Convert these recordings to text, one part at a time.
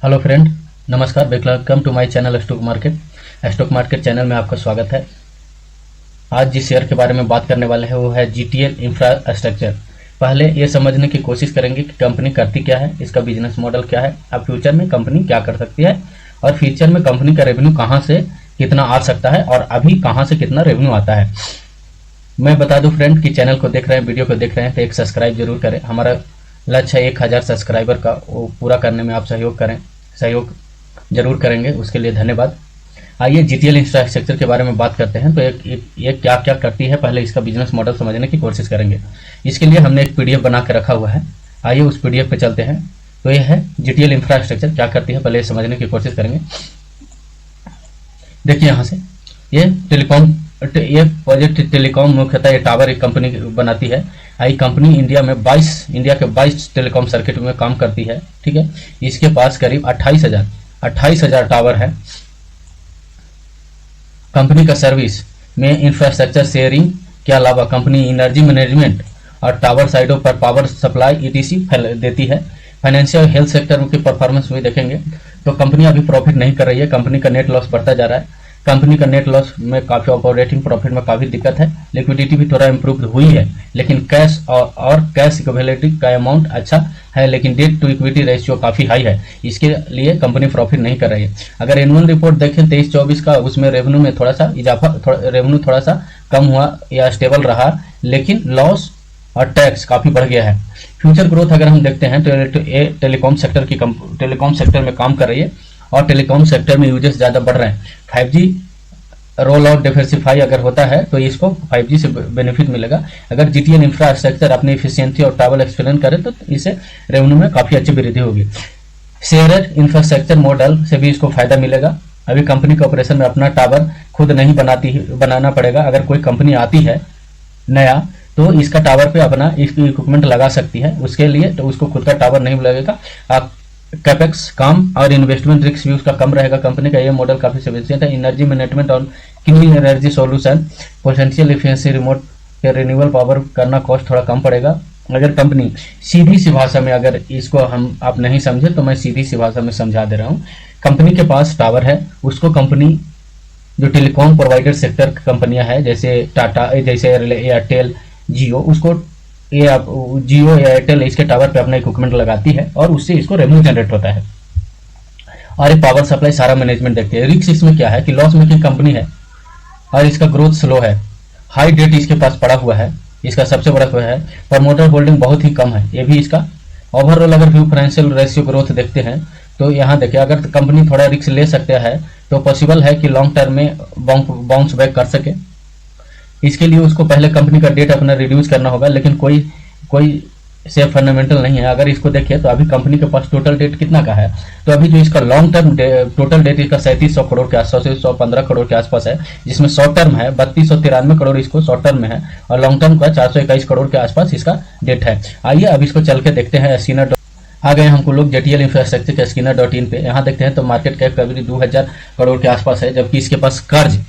Hello friend, नमस्कार। Welcome to my channel stock market. Stock market channel में आपका स्वागत है। आज जिस शेयर के बारे में बात करने वाले हैं वो है जीटीएल इंफ्रास्ट्रक्चर। पहले ये समझने की कोशिश करेंगे कि कंपनी करती क्या है, इसका बिजनेस मॉडल क्या है, अब फ्यूचर में कंपनी क्या कर सकती है और फ्यूचर में कंपनी का रेवेन्यू कहाँ से कितना आ सकता है और अभी कहाँ से कितना रेवेन्यू आता है। मैं बता दूं फ्रेंड कि चैनल को देख रहे हैं, वीडियो को देख रहे हैं तो एक सब्सक्राइब जरूर करें। हमारा लक्ष्य है 1000 सब्सक्राइबर का, वो पूरा करने में आप सहयोग जरूर करेंगे, उसके लिए धन्यवाद। आइए जीटीएल इंफ्रास्ट्रक्चर के बारे में बात करते हैं। तो ये क्या क्या करती है, पहले इसका बिजनेस मॉडल समझने की कोशिश करेंगे। इसके लिए हमने एक पीडीएफ बना के रखा हुआ है, आइए उस पीडीएफ पे चलते हैं। तो ये है जीटीएल इंफ्रास्ट्रक्चर क्या करती है, पहले ये समझने की कोशिश करेंगे। देखिए यहाँ से ये प्रोजेक्ट टेलीकॉम मुख्यतः ये टावर एक कंपनी बनाती है। आई कंपनी इंडिया के 22 टेलीकॉम सर्किट में काम करती है। ठीक है, इसके पास करीब 28,000 टावर है। कंपनी का सर्विस में इंफ्रास्ट्रक्चर शेयरिंग के अलावा कंपनी एनर्जी मैनेजमेंट और टावर साइडों पर पावर सप्लाई ईटीसी देती है। फाइनेंशियल हेल्थ सेक्टर की परफॉर्मेंस भी देखेंगे तो कंपनी अभी प्रॉफिट नहीं कर रही है। कंपनी का नेट लॉस बढ़ता जा रहा है। कंपनी का नेट लॉस में काफी, ऑपरेटिंग प्रॉफिट में काफी दिक्कत है। लिक्विडिटी भी थोड़ा इंप्रूव हुई है, लेकिन कैश और कैश इक्विवेलेंटी का अमाउंट अच्छा है, लेकिन डेट टू इक्विटी रेशियो काफी हाई है। इसके लिए कंपनी प्रॉफिट नहीं कर रही है। अगर एनुअल रिपोर्ट देखें 23-24 का, उसमें रेवेन्यू में थोड़ा सा कम हुआ या स्टेबल रहा, लेकिन लॉस और टैक्स काफी बढ़ गया है। फ्यूचर ग्रोथ अगर हम देखते हैं तो टेलीकॉम सेक्टर में काम कर रही है और टेलीकॉम सेक्टर में यूजेस ज्यादा बढ़ रहे हैं। 5G रोल आउट डिवर्सिफाई अगर होता है तो इसको 5G से बेनिफिट मिलेगा। अगर जीटीएल इंफ्रास्ट्रक्चर अपनी इफिशियंसी और ट्रैवल एक्सपेलेंट करे तो इसे रेवेन्यू में काफी अच्छी वृद्धि होगी। शेयर इंफ्रास्ट्रक्चर मॉडल से भी इसको फायदा मिलेगा। अभी कंपनी के ऑपरेशन में अपना टावर खुद नहीं बनाना पड़ेगा। अगर कोई कंपनी आती है नया तो इसका टावर पे अपना इक्विपमेंट लगा सकती है, उसके लिए तो उसको खुद का टावर नहीं लगेगा। कैपेक्स कम और इन्वेस्टमेंट रिस्क भी उसका कम रहेगा। कंपनी का ये मॉडल काफी सफिशिएंट है। एनर्जी मैनेजमेंट और clean energy solution, potential efficiency, remote के रिन्यूएबल पावर करना कॉस्ट थोड़ा कम पड़ेगा। अगर कंपनी सीधी सी भाषा में, अगर इसको आप नहीं समझे तो मैं सीधी सी भाषा में समझा दे रहा हूँ। कंपनी के पास टावर है, उसको कंपनी जो टेलीकॉम प्रोवाइडर सेक्टर कंपनियां है जैसे टाटा, जैसे एयरटेल, जियो, उसको जियो या एयरटेल इसके टावर पे अपना इक्विपमेंट लगाती है और उससे इसको रेवेन्यू जनरेट होता है। और ये पावर सप्लाई सारा मैनेजमेंट देखते हैं। रिस्क इसमें क्या है कि लॉस मेकिंग कंपनी है और इसका ग्रोथ स्लो है। हाई डेट इसके पास पड़ा हुआ है, इसका सबसे बड़ा है। प्रमोटर होल्डिंग बहुत ही कम है, ये भी इसका। ओवरऑल अगर व्यू फाइनेंशियल रेशियो ग्रोथ देखते हैं तो यहाँ देखिए, अगर कंपनी थोड़ा रिस्क ले सकता है तो पॉसिबल है कि लॉन्ग टर्म में बाउंस बैक कर सके। इसके लिए उसको पहले कंपनी का डेट अपना रिड्यूस करना होगा, लेकिन कोई सेफ फंडामेंटल नहीं है। अगर इसको देखें तो अभी कंपनी के पास टोटल डेट कितना का है, तो अभी जो इसका लॉन्ग टर्म टोटल डेट इसका 3700 करोड़ के आसपास से 115 करोड़ के आसपास है, जिसमें शॉर्ट टर्म है 3293 करोड़ इसको शॉर्ट टर्म में है और लॉन्ग टर्म का 421 करोड़ के आसपास इसका डेट है। आइए अब इसको चल के देखते हैं। स्किनर आ गए हमको लोग जीटीएल इंफ्रास्ट्रक्चर के स्किनर.in पे। यहाँ देखते हैं तो मार्केट कैप करीब 2000 करोड़ के आसपास है, जबकि इसके पास कर्ज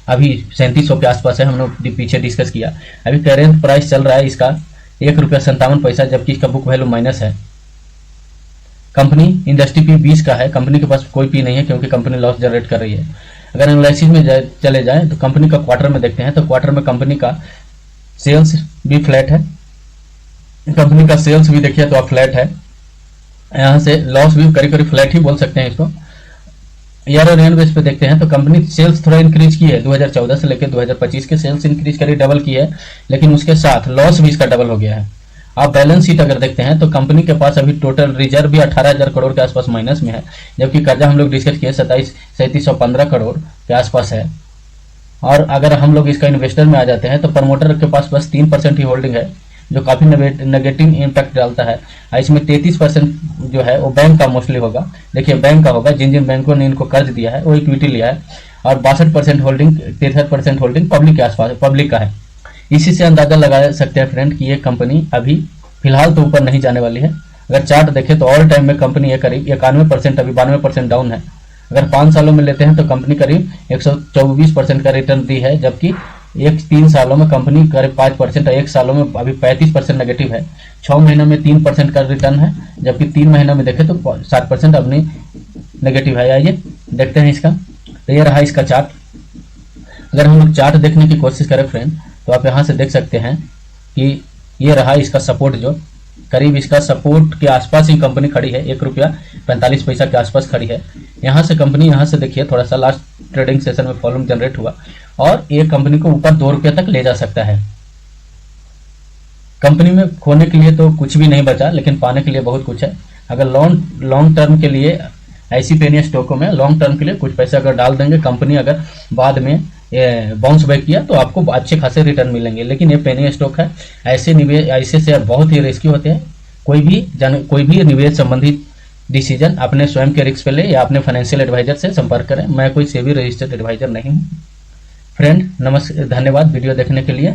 अभी 3700 के आसपास है। हम लोग पीछे डिस्कस किया। अभी करेंट प्राइस चल रहा है इसका ₹1.57, जबकि इसका बुक वैल्यू माइनस है। कंपनी इंडस्ट्री पी 20 का है, कंपनी के पास कोई पी नहीं है क्योंकि कंपनी लॉस जनरेट कर रही है। अगर एनालिसिस में चले जाएं तो कंपनी का क्वार्टर में देखते हैं तो क्वार्टर में कंपनी का सेल्स भी फ्लैट है। कंपनी का सेल्स भी देखिए तो फ्लैट है। यहाँ से लॉस भी करीब फ्लैट ही बोल सकते हैं इसको। ईयर और ईयर बेस पे देखते हैं तो कंपनी सेल्स थोड़ा इंक्रीज की है। 2014 से लेकर 2025 के सेल्स इंक्रीज करी, डबल की है, लेकिन उसके साथ लॉस भी इसका डबल हो गया है। आप बैलेंस शीट अगर देखते हैं तो कंपनी के पास अभी टोटल रिजर्व भी 18,000 करोड़ के आसपास माइनस में है, जबकि कर्जा हम लोग डिस्कस किए 3715 करोड़ के आसपास है। और अगर हम लोग इसका इन्वेस्टर में आ जाते हैं तो प्रमोटर के पास बस 3% ही होल्डिंग है, जो काफी नेगेटिव इम्पैक्ट डालता है। इसमें 33% जो है वो बैंक का मोस्टली होगा। देखिए बैंक का होगा, जिन बैंकों ने इनको कर्ज दिया है वो इक्विटी लिया है, और 63% होल्डिंग 63% होल्डिंग पब्लिक के आसपास पब्लिक का है। इसी से अंदाजा लगा सकते हैं फ्रेंड कि ये कंपनी अभी फिलहाल तो ऊपर नहीं जाने वाली है। अगर चार्ट देखें तो ऑल टाइम में कंपनी करीब 91%, अभी 92% डाउन है। अगर 5 सालों में लेते हैं तो कंपनी करीब 124% का रिटर्न दी है, जबकि एक 3 सालों में कंपनी करीब 5%, 1 सालों में अभी 35% नेगेटिव है। 6 महीनों में 3% का रिटर्न है, जबकि 3 महीनों में देखें तो 7% अपनी नेगेटिव है। आइए देखते हैं इसका। तो ये रहा इसका चार्ट। अगर हम लोग चार्ट देखने की कोशिश करें फ्रेंड, तो आप यहाँ से देख सकते हैं कि ये रहा इसका सपोर्ट, जो करीब इसका सपोर्ट के आसपास ही कंपनी खड़ी है, ₹1.45 के आसपास खड़ी है। यहाँ से कंपनी, यहाँ से देखिए थोड़ा सा लास्ट ट्रेडिंग सेशन में वॉल्यूम जनरेट हुआ और ये कंपनी को ऊपर ₹2 तक ले जा सकता है। कंपनी में खोने के लिए तो कुछ भी नहीं बचा, लेकिन पाने के लिए बहुत कुछ है। अगर लॉन्ग टर्म के लिए ऐसी पेनी स्टॉकों में लॉन्ग टर्म के लिए कुछ पैसे अगर डाल देंगे, कंपनी अगर बाद में बाउंस बैक किया तो आपको अच्छे खासे रिटर्न मिलेंगे। लेकिन ये पेनी स्टॉक है, ऐसे शेयर बहुत ही रिस्की होते हैं। कोई भी निवेश संबंधित डिसीजन अपने स्वयं के रिस्क पे ले या अपने फाइनेंशियल एडवाइजर से संपर्क करें। मैं कोई सेबी रजिस्टर्ड एडवाइजर नहीं हूँ। फ्रेंड नमस्कार, धन्यवाद वीडियो देखने के लिए।